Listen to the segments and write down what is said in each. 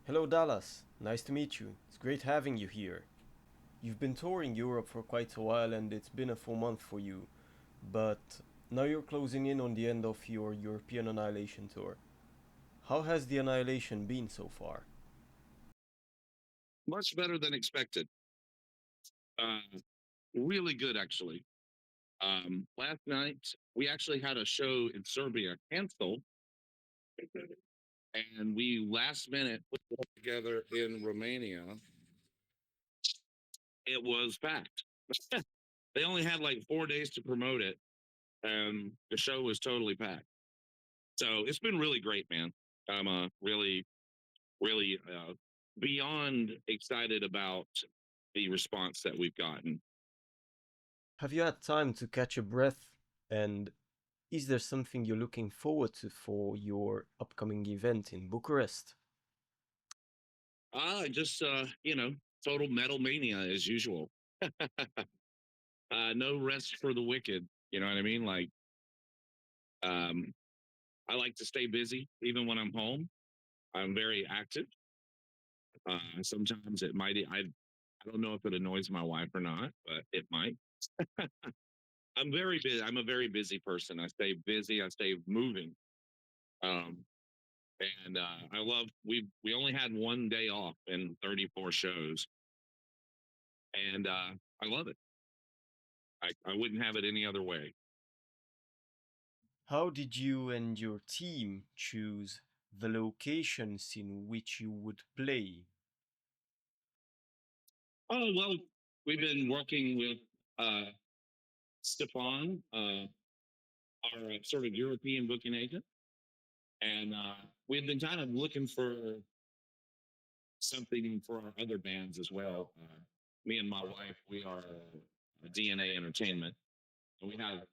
Hello, Dallas. Nice to meet you. It's great having you here. You've been touring Europe for quite a while and it's been a full month for you, but now you're closing in on the end of your European Annihilation tour. How has the Annihilation been so far? Much better than expected. Uh, really good, actually. Last night, we actually had a show in Serbia canceled, and we last minute put it together in Romania. It was packed. They only had like 4 days to promote it, and the show was totally packed. So it's been really great, man. I'm really beyond excited about the response that we've gotten. Have you had time to catch a breath? And is there something you're looking forward to for your upcoming event in Bucharest? Just total metal mania as usual. No rest for the wicked. You know what I mean? Um, I like to stay busy even when I'm home. I'm very active. Sometimes it might, I don't know if it annoys my wife or not, but it might. I'm very busy. I'm a very busy person. I stay busy. I stay moving. Um, and I love, we only had 1 day off in 34 shows. And I love it. I wouldn't have it any other way. How did you and your team choose the locations in which you would play? Oh, well, we've been working with uh, Stefan, our sort of European booking agent, and we've been kind of looking for something for our other bands as well. Me and my wife, we are DNA Entertainment, and we have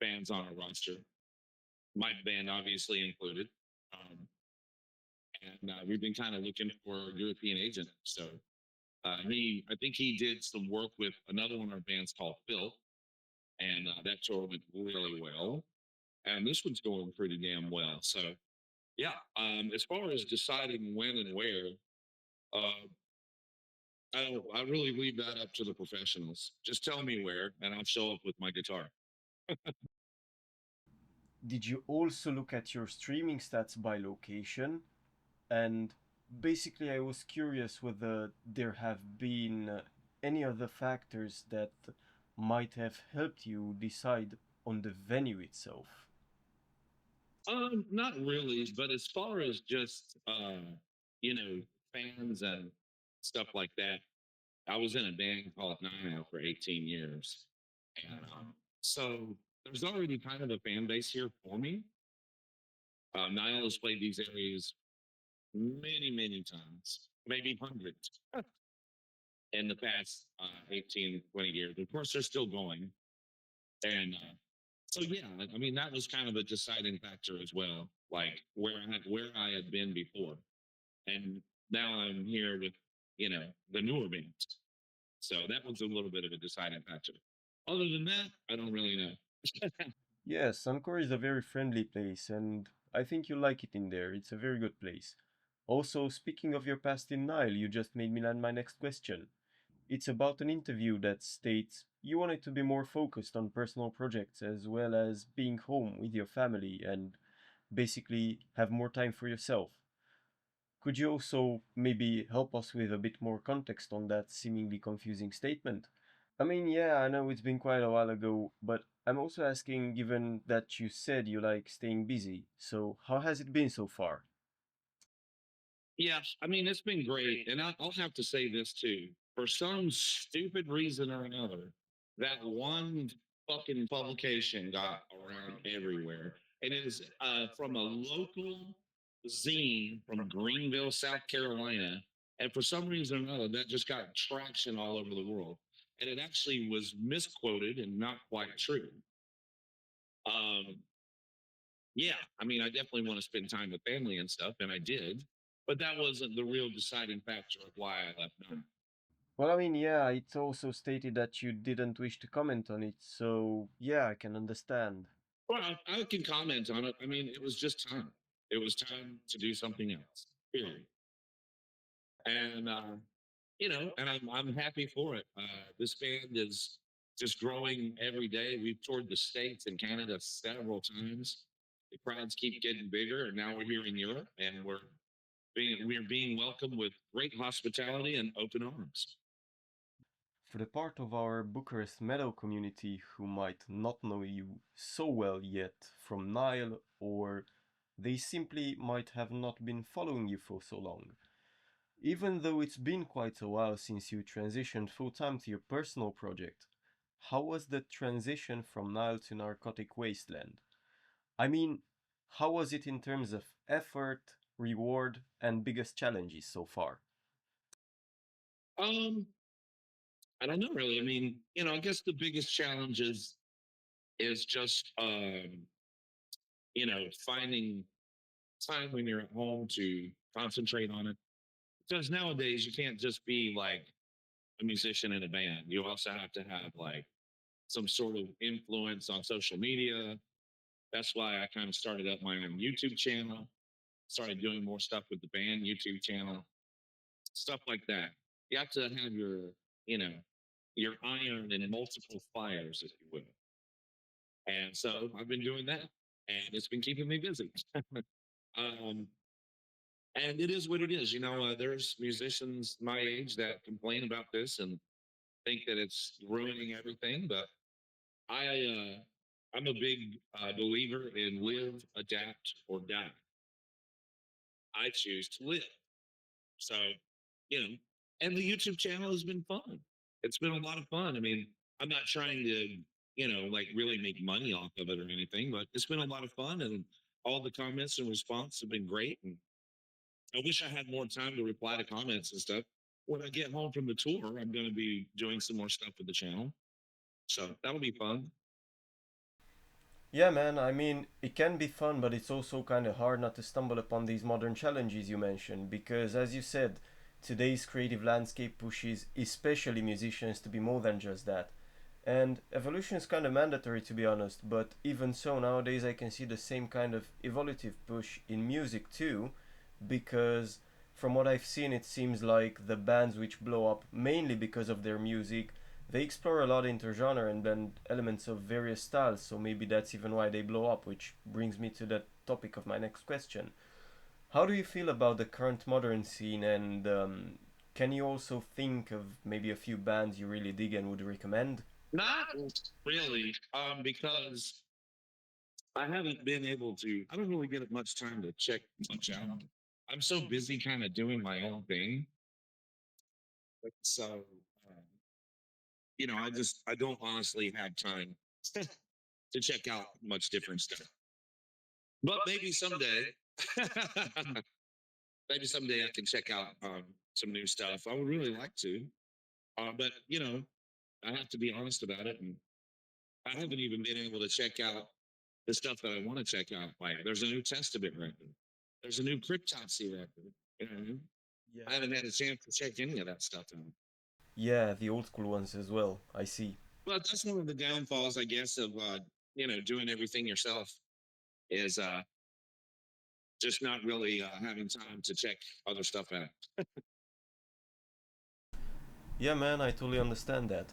bands on our roster. My band, obviously included, and we've been kind of looking for a European agent. So I think he did some work with another one of our bands called Phil, and that tour went really well. And this one's going pretty damn well. So yeah, as far as deciding when and where, uh, I really leave that up to the professionals. Just tell me where, and I'll show up with my guitar. Did you also look at your streaming stats by location? And basically, I was curious whether there have been any other factors that might have helped you decide on the venue itself. Not really, but as far as just you know, fans and stuff like that, I was in a band called Nile for 18 years, and so there's already kind of a fan base here for me. Nile has played these areas many, many times, maybe hundreds in the past 18, 20 years. Of course, they're still going. And so, yeah, I mean, that was kind of a deciding factor as well, like where I had been before. And now I'm here with, the newer bands. So that was a little bit of a deciding factor. Other than that, I don't really know. Yes, Angkor is a very friendly place, and I think you like it in there. It's a very good place. Also, speaking of your past in Nile, you just made me land my next question. It's about an interview that states you wanted to be more focused on personal projects as well as being home with your family and basically have more time for yourself. Could you also maybe help us with a bit more context on that seemingly confusing statement? I mean, yeah, I know it's been quite a while ago, but I'm also asking given that you said you like staying busy, so how has it been so far? Yeah, I mean, it's been great. And I'll have to say this too. For some stupid reason or another, that one fucking publication got around everywhere. And it is from a local zine from Greenville, South Carolina. And for some reason or another, that just got traction all over the world. And it actually was misquoted and not quite true. Um, yeah, I mean, I definitely want to spend time with family and stuff, and I did, but that wasn't the real deciding factor of why I left home. Well, I mean, yeah, it's also stated that you didn't wish to comment on it, so yeah, I can understand. Well, I can comment on it. I mean, it was just time. It was time to do something else. Period. and and I'm happy for it. This band is just growing every day. We've toured the states and Canada several times. The crowds keep getting bigger, and now we're here in Europe, and we're being welcomed with great hospitality and open arms. For the part of our Bucharest metal community who might not know you so well yet from Nile, or they simply might have not been following you for so long, even though it's been quite a while since you transitioned full time to your personal project, how was the transition from Nile to Narcotic Wasteland? I mean, how was it in terms of effort, reward, and biggest challenges so far? Um, I don't know really. I mean, I guess the biggest challenge is just finding time when you're at home to concentrate on it. Because nowadays you can't just be like a musician in a band. You also have to have like some sort of influence on social media. That's why I kind of started up my own YouTube channel, started doing more stuff with the band YouTube channel, stuff like that. You have to have you know, your iron in multiple fires, if you will. And so I've been doing that, and it's been keeping me busy. um, and it is what it is. There's musicians my age that complain about this and think that it's ruining everything, but I I'm a big believer in live, adapt, or die. I choose to live. So, you know, and the YouTube channel has been fun. It's been a lot of fun. I mean, I'm not trying to, like really make money off of it or anything, but it's been a lot of fun, and all the comments and response have been great. And I wish I had more time to reply to comments and stuff. When I get home from the tour, I'm going to be doing some more stuff with the channel. So that'll be fun. Yeah, man, I mean, it can be fun, but it's also kind of hard not to stumble upon these modern challenges you mentioned, because as you said, today's creative landscape pushes especially musicians to be more than just that. And evolution is kind of mandatory to be honest, but even so, nowadays I can see the same kind of evolutive push in music too, because from what I've seen, it seems like the bands which blow up mainly because of their music, they explore a lot into genre and blend elements of various styles, so maybe that's even why they blow up, which brings me to the topic of my next question. How do you feel about the current modern scene, and can you also think of maybe a few bands you really dig and would recommend? Not really, because I haven't been able to. I don't really get much time to check much out. I'm so busy, kind of doing my own thing. So, um, I don't honestly have time to check out much different stuff. But maybe someday, maybe someday I can check out some new stuff. I would really like to. But I have to be honest about it, and I haven't even been able to check out the stuff that I want to check out. Like, there's a new Testament record. There's a new Cryptopsy record. You know, Yeah. I haven't had a chance to check any of that stuff out. Yeah, the old school ones as well. I see. But that's one of the downfalls, I guess, of doing everything yourself is just not really having time to check other stuff out. Yeah, man, I totally understand that.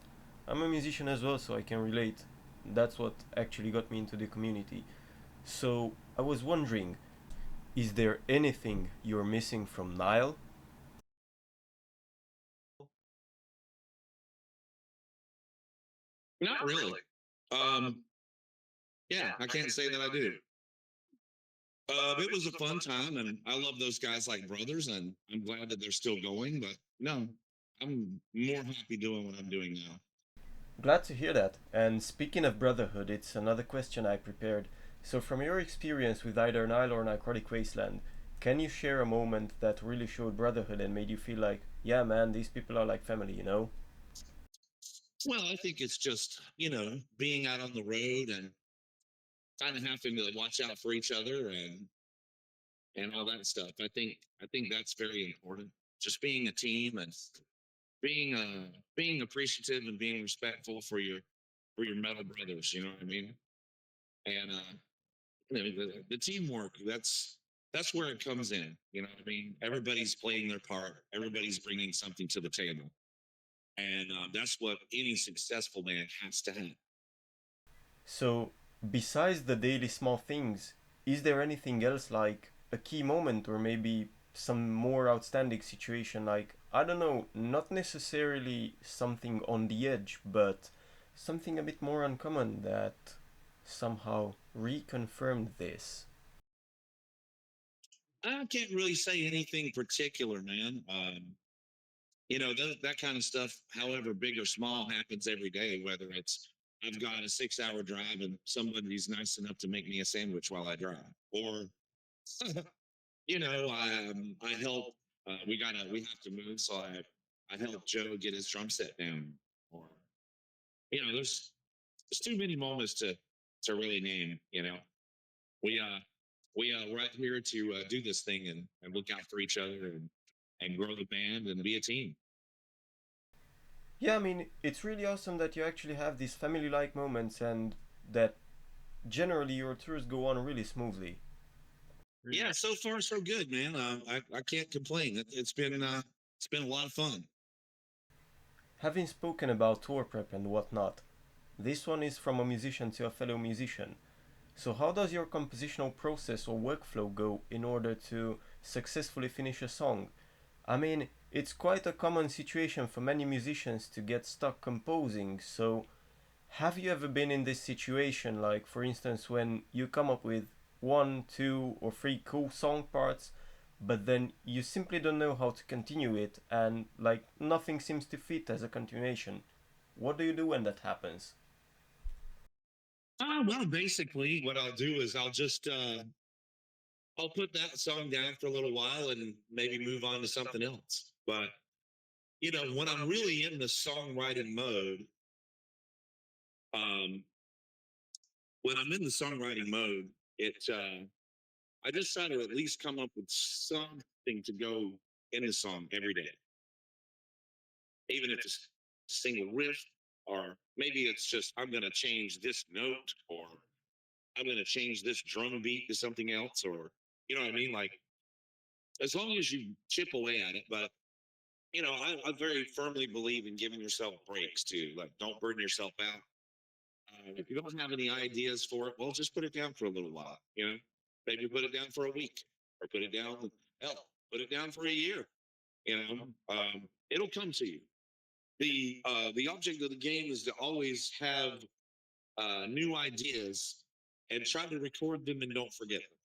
I'm a musician as well, so I can relate. That's what actually got me into the community. So, I was wondering, is there anything you're missing from Nile? Not really. Um, yeah, I can't say that I do. It was a fun time, and I love those guys like brothers, and I'm glad that they're still going. But no, I'm more happy doing what I'm doing now. Glad to hear that. And speaking of brotherhood, it's another question I prepared. So, from your experience with either Nile or Narcotic Wasteland, can you share a moment that really showed brotherhood and made you feel like, yeah, man, these people are like family, you know? Well, I think it's just being out on the road and kind of having to watch out for each other and all that stuff. I think that's very important. Just being a team and being appreciative and being respectful for your metal brothers. You know what I mean? And the teamwork. That's where it comes in. You know what I mean? Everybody's playing their part. Everybody's bringing something to the table, and that's what any successful man has to have. So, besides the daily small things, is there anything else like a key moment or maybe some more outstanding situation like, I don't know, not necessarily something on the edge, but something a bit more uncommon that somehow reconfirmed this? I can't really say anything particular, man. That kind of stuff, however big or small, happens every day. Whether it's I've got a 6 hour drive and somebody's nice enough to make me a sandwich while I drive, or I help. We have to move, so I helped Joe get his drum set down. Or there's too many moments to really name. We we're out here to do this thing and look out for each other and grow the band and be a team. Yeah, I mean, it's really awesome that you actually have these family like moments and that generally your tours go on really smoothly. Yeah, so far so good, man. I can't complain. It's been a lot of fun. Having spoken about tour prep and whatnot, this one is from a musician to a fellow musician. So, how does your compositional process or workflow go in order to successfully finish a song? I mean, it's quite a common situation for many musicians to get stuck composing, so have you ever been in this situation, like for instance, when you come up with one, two, or three cool song parts, but then you simply don't know how to continue it, and like nothing seems to fit as a continuation? What do you do when that happens? Well, basically, what I'll do is I'll put that song down for a little while and maybe move on to something else. But when I'm really in the songwriting mode, um, when I'm in the songwriting mode, I just try to at least come up with something to go in the song every day, even if it's a single riff, or maybe it's just I'm going to change this note, or I'm going to change this drum beat to something else, or you know what I mean? Like, as long as you chip away at it. But I very firmly believe in giving yourself breaks too. Like, don't burn yourself out. If you don't have any ideas for it, well, just put it down for a little while. Maybe put it down for a week, or put it down. Hell, put it down for a year. It'll come to you. The object of the game is to always have new ideas and try to record them and don't forget them,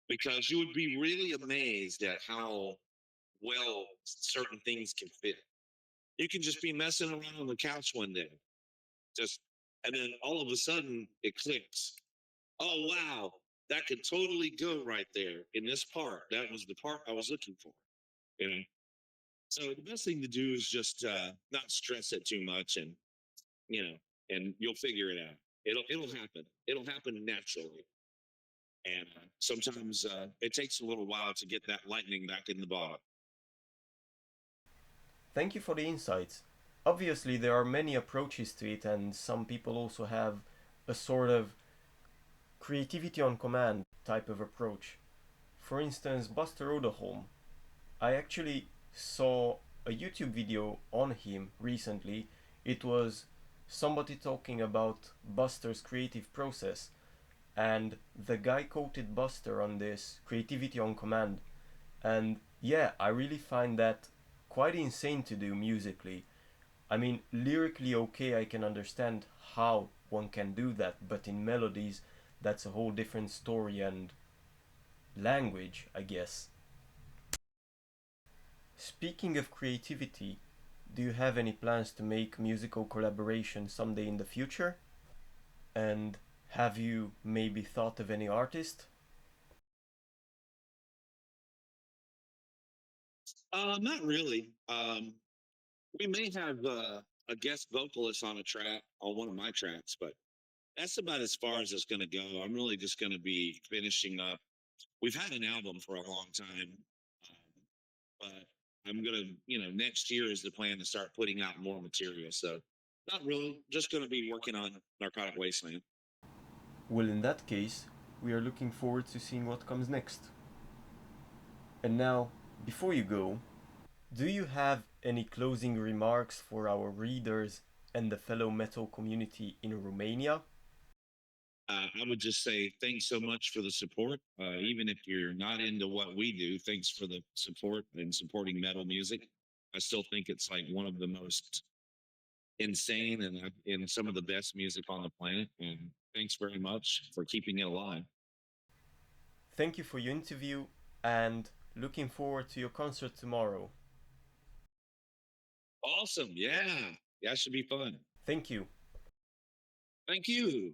because you would be really amazed at how well certain things can fit. You can just be messing around on the couch one day, just and then all of a sudden it clicks. Oh wow, that could totally go right there in this part. That was the part I was looking for. You know. So the best thing to do is just not stress it too much, and you know, and you'll figure it out. It'll happen. It'll happen naturally. And sometimes it takes a little while to get that lightning back in the bottle. Thank you for the insights. Obviously, there are many approaches to it, and some people also have a sort of creativity on command type of approach. For instance, Buster Oderholm. I actually saw a YouTube video on him recently. It was somebody talking about Buster's creative process, and the guy quoted Buster on this creativity on command. And yeah, I really find that quite insane to do musically. I mean, lyrically, okay, I can understand how one can do that, but in melodies, that's a whole different story and language, I guess. Speaking of creativity, do you have any plans to make musical collaboration someday in the future? And have you maybe thought of any artist? Not really. We may have a guest vocalist on a track on one of my tracks, but that's about as far as it's going to go. I'm really just going to be finishing up. We've had an album for a long time, but I'm gonna, next year is the plan to start putting out more material. So, not really, just gonna be working on Narcotic Wasteland. Well, in that case, We are looking forward to seeing what comes next. And now, before you go, do you have any closing remarks for our readers and the fellow metal community in Romania? I would just say thanks so much for the support. Even if you're not into what we do, thanks for the support and supporting metal music. I still think it's like one of the most insane and some of the best music on the planet. And thanks very much for keeping it alive. Thank you for your interview and looking forward to your concert tomorrow. Awesome. Yeah. That should be fun. Thank you. Thank you.